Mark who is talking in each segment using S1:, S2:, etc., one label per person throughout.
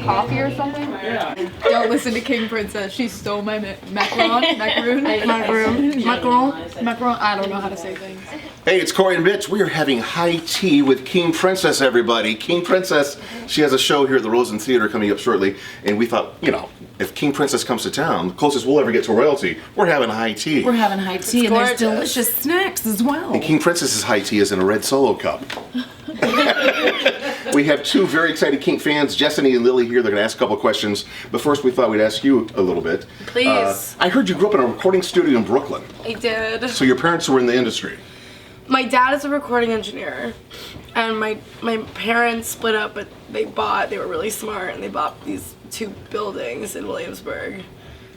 S1: coffee or something?
S2: Yeah.
S1: Don't listen to King Princess. She stole my macaron. I don't know how to say things.
S3: Hey, it's Corey and Mitch. We are having high tea with King Princess, everybody. King Princess, she has a show here at the Rosen Theater coming up shortly, and we thought, you know, if King Princess comes to town, the closest we'll ever get to royalty, we're having high tea.
S4: We're having high tea, and there's delicious snacks as well.
S3: And King Princess's high tea is in a red Solo cup. We have two very excited Kink fans, Jessany and Lily here. They're going to ask a couple questions. But first, we thought we'd ask you a little bit.
S5: Please.
S3: I heard you grew up in a recording studio in Brooklyn.
S5: I did.
S3: So your parents were in the industry.
S5: My dad is a recording engineer, and my parents split up, but they were really smart, and they bought these 2 buildings in Williamsburg.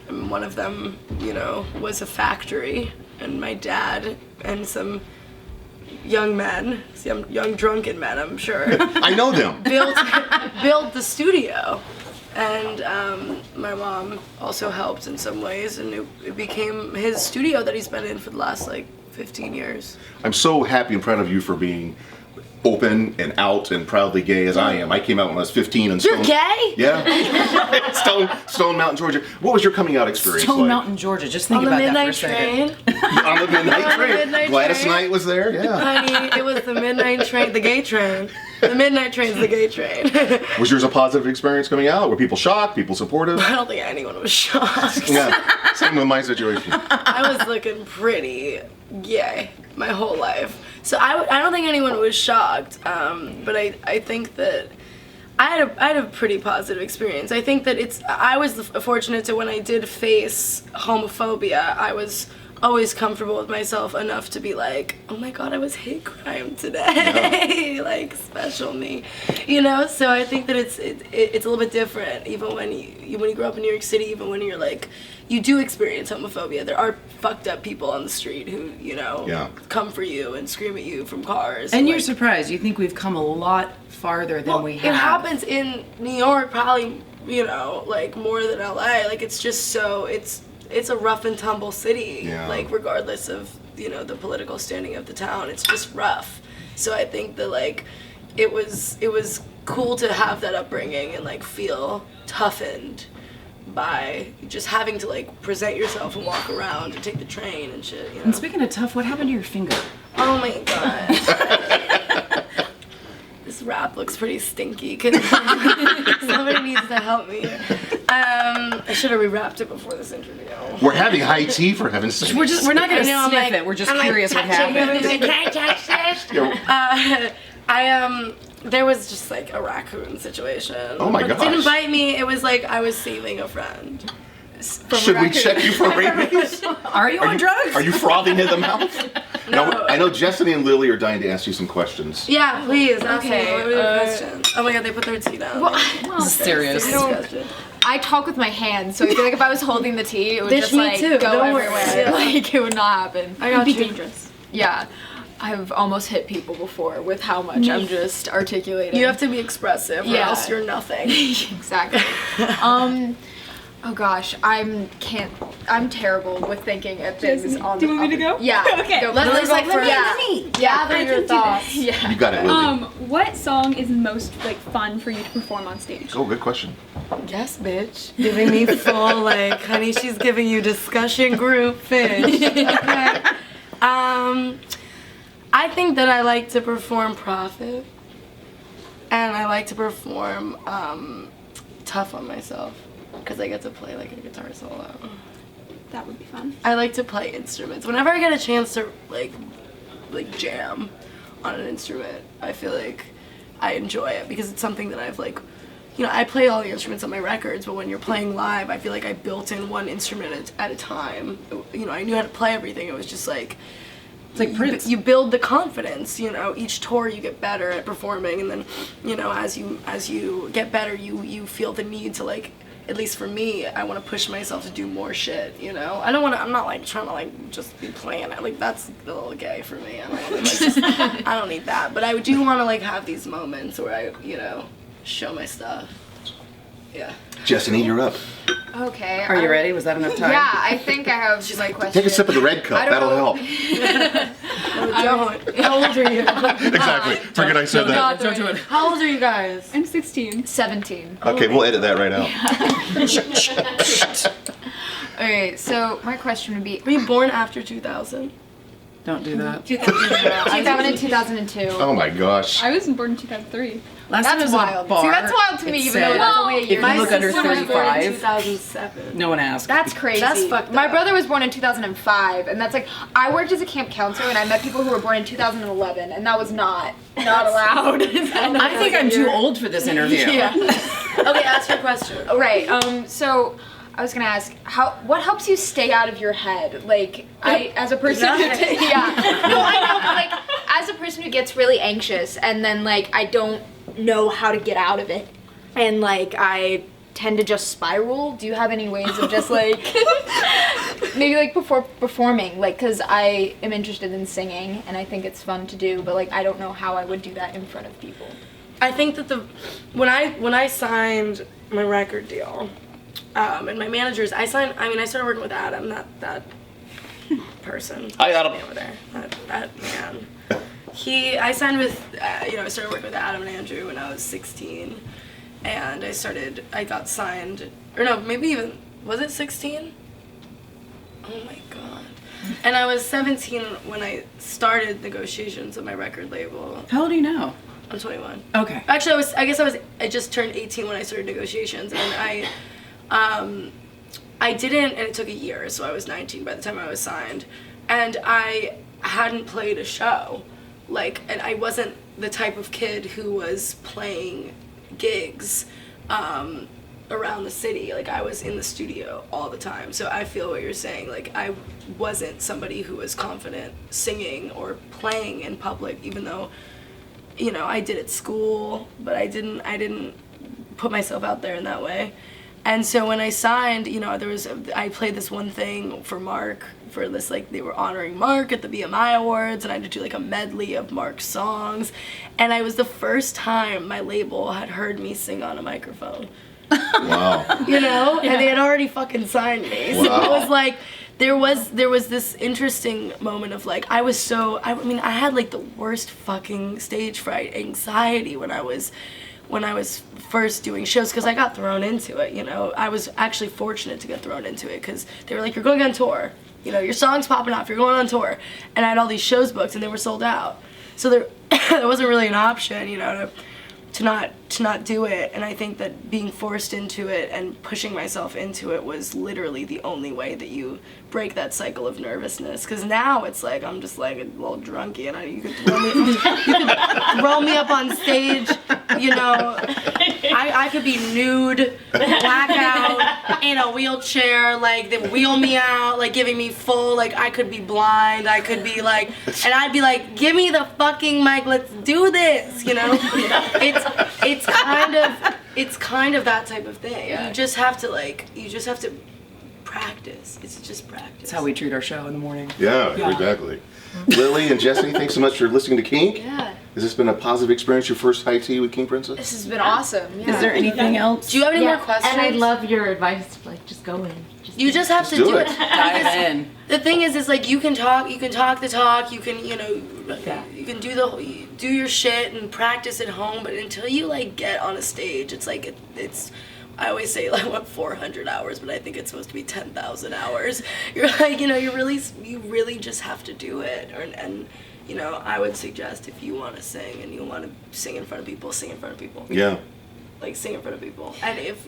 S5: And one of them, you know, was a factory, and my dad and some young men, some young drunken men, I'm sure.
S3: I know them.
S5: built the studio. And my mom also helped in some ways, and it became his studio that he's been in for the last, 15 years.
S3: I'm so happy and proud of you for being open and out and proudly gay as I am. I came out when I was 15 and
S5: You're gay?
S3: Yeah. Stone Mountain, Georgia. What was your coming out experience
S4: Stone
S3: like?
S4: Mountain, Georgia. Just think about that for a second.
S3: On the midnight train. Gladys
S5: train.
S3: Knight was there, yeah.
S5: Honey, it was the midnight train, the gay train. The midnight train's the gay train.
S3: Was yours a positive experience coming out? Were people shocked? People supportive?
S5: I don't think anyone was shocked.
S3: Yeah, same with my situation.
S5: I was looking pretty gay my whole life. So I don't think anyone was shocked, but I think that I had a pretty positive experience. I think that I was fortunate to, when I did face homophobia, I was always comfortable with myself enough to be like, oh my god, I was hate crime today. Yeah. Like, special me, you know. So I think that it's a little bit different, even when you grow up in New York City, even when you're like, you do experience homophobia. There are fucked up people on the street who, you know, come for you and scream at you from cars.
S4: And you're surprised. You think we've come a lot farther than we have.
S5: It happens in New York probably, you know, more than LA. It's just so, it's a rough and tumble city, regardless of, you know, the political standing of the town. It's just rough. So I think that, it was cool to have that upbringing and, feel toughened by just having to, present yourself and walk around and take the train and shit, you know?
S4: And speaking of tough, what happened to your finger?
S5: Oh my god. This wrap looks pretty stinky. Somebody needs to help me. I should have rewrapped it before this interview.
S3: We're having high tea, for heaven's sake.
S4: We're not gonna sniff it. We're just curious what happened.
S5: Can I touch this? There was just a raccoon situation.
S3: Oh my gosh.
S5: Didn't bite me. It was I was saving a friend.
S3: Should we check you for rabies?
S4: Are you on drugs?
S3: Are you frothing in the mouth?
S5: No.
S3: Now, I know Jessany and Lily are dying to ask you some questions.
S5: Yeah, please.
S1: Okay,
S5: What are your questions? Oh my god, they put their tea down.
S1: Well,
S4: serious.
S1: I talk with my hands, so I feel like if I was holding the tea, it would just
S5: me too.
S1: go
S5: Don't worry.
S1: everywhere.
S5: Yeah.
S1: It would not happen.
S5: I got
S1: It'd
S5: you.
S1: be dangerous. Yeah. I've almost hit people before with how much I'm just articulating.
S5: You have to be expressive or else you're nothing.
S1: Exactly. Oh gosh, I'm terrible with thinking of things on.
S6: Do you want me to go?
S1: Yeah.
S6: Okay.
S1: Go.
S5: Let
S1: me gather your thoughts.
S3: You got it, Lily.
S6: What song is most fun for you to perform on stage?
S3: Oh, good question.
S5: Yes, bitch. Giving me full honey, she's giving you discussion group fish. Okay. I think that I like to perform Prophet, and I like to perform Tough on Myself, because I get to play a guitar solo.
S6: That would be fun.
S5: I like to play instruments. Whenever I get a chance to jam on an instrument, I feel like I enjoy it, because it's something that I've I play all the instruments on my records, but when you're playing live, I feel like I built in one instrument at a time. I knew how to play everything. It was just
S4: it's like Prince.
S5: You build the confidence, each tour you get better at performing, and then, as you get better, you feel the need to at least for me, I want to push myself to do more shit, I'm not trying to just be playing it. That's a little gay for me. I don't want to I don't need that. But I do want to have these moments where I, show my stuff. Yeah.
S3: Destiny, you're up.
S1: Okay.
S4: Are you ready? Was that enough time?
S1: Yeah, I think I have my question.
S3: Take a sip of the red cup.
S1: I don't
S3: That'll
S1: know.
S3: help.
S5: Don't. How old are you?
S3: Exactly. Forget I said that.
S4: Don't do it.
S5: How old are you guys?
S6: I'm 16.
S1: 17.
S3: Okay, we'll edit that right out.
S1: Okay, so my question would be
S5: Were you born after 2000?
S4: Don't do that.
S1: 2000 and 2002.
S3: Oh my gosh.
S6: I was born in 2003.
S4: Last time I
S1: That's
S4: was at a
S1: wild.
S4: bar,
S1: See, that's wild to me,
S4: it
S1: even though
S4: said,
S1: that's only a
S4: if
S1: year.
S4: you look under
S5: sister was born in
S4: 35,
S5: 2007.
S4: no one asked.
S1: That's crazy.
S5: That's fucked
S1: My
S5: up.
S1: brother was born in 2005, and that's like, I worked as a camp counselor, and I met people who were born in 2011, and that was not allowed.
S4: I think I'm too old for this interview.
S1: Yeah.
S5: Okay, ask your question.
S1: Right. So I was gonna ask, what helps you stay out of your head? Like, as a person,
S5: Nothing.
S1: yeah. No, I know, but like, as a person who gets really anxious, and then like, I don't know how to get out of it, and like, I tend to just spiral. Do you have any ways of just like, maybe like before performing, like, cause I am interested in singing, and I think it's fun to do, but like, I don't know how I would do that in front of people.
S5: I think that when I signed my record deal, and my managers, I started working with Adam, that person.
S3: Hi, Adam.
S5: Over there, that man. I signed with, I started working with Adam and Andrew when I was 16, and I got signed, or no, maybe even, was it 16? Oh my god. And I was 17 when I started negotiations with my record label.
S4: How old are you now?
S5: I'm 21.
S4: Okay.
S5: Actually, I just turned 18 when I started negotiations, and I didn't, and it took a year, so I was 19 by the time I was signed, and I hadn't played a show, and I wasn't the type of kid who was playing gigs around the city. Like, I was in the studio all the time, so I feel what you're saying. Like, I wasn't somebody who was confident singing or playing in public, even though, I did at school, but I didn't put myself out there in that way. And so when I signed, I played this one thing for Mark, for this, they were honoring Mark at the BMI Awards, and I had to do a medley of Mark's songs, and it was the first time my label had heard me sing on a microphone.
S3: Wow.
S5: And they had already fucking signed me. So
S3: Wow.
S5: it was like, there was this interesting moment of I had the worst fucking stage fright anxiety when I was first doing shows, because I got thrown into it. I was actually fortunate to get thrown into it, because they were like, you're going on tour, your song's popping off, you're going on tour, and I had all these shows booked and they were sold out, so there wasn't really an option, to not do it. And I think that being forced into it and pushing myself into it was literally the only way that you break that cycle of nervousness. Because now it's I'm just a little drunky, and you could throw me up on stage, I could be nude, blackout, in a wheelchair, they wheel me out, giving me full, I could be blind, I could be and I'd be give me the fucking mic, let's do this, it's kind of that type of thing. Yeah. You just have to practice. It's just practice.
S4: That's how we treat our show in the morning.
S3: Yeah, exactly. Lily and Jesse, thanks so much for listening to Kink.
S1: Yeah.
S3: Has this been a positive experience, your first high tea with King Princess?
S1: This has been awesome. Yeah.
S4: Is there anything else?
S5: Do you have any more questions?
S2: And I love your advice, just go in.
S5: You just have to
S3: do
S5: do
S3: it.
S5: it.
S4: Dive in.
S5: The thing is you can talk the talk, you can, you can do your shit and practice at home, but until you get on a stage, it's it's I always say I want 400 hours, but I think it's supposed to be 10,000 hours. You're you really just have to do it. And I would suggest, if you want to sing and you want to sing in front of people, sing in front of people.
S3: Yeah.
S5: Sing in front of people. And if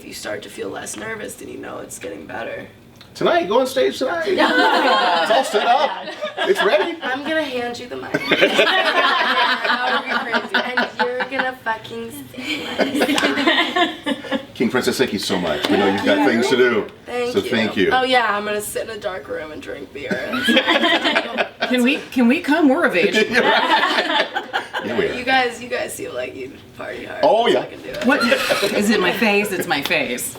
S5: you start to feel less nervous, then it's getting better.
S3: Tonight, go on stage tonight. It's all set up. It's ready.
S5: I'm gonna hand you the mic.
S1: That would be crazy.
S5: And you're gonna fucking sing.
S3: King Princess, thank you so much. We know you've got things to do.
S5: Thank you. Oh yeah, I'm gonna sit in a dark room and drink beer.
S4: Can we come? We're of age.
S3: Yeah, we are.
S5: You guys seem like you party hard.
S3: Oh, yeah.
S5: So I can do it.
S4: What? Is it my face? It's my face.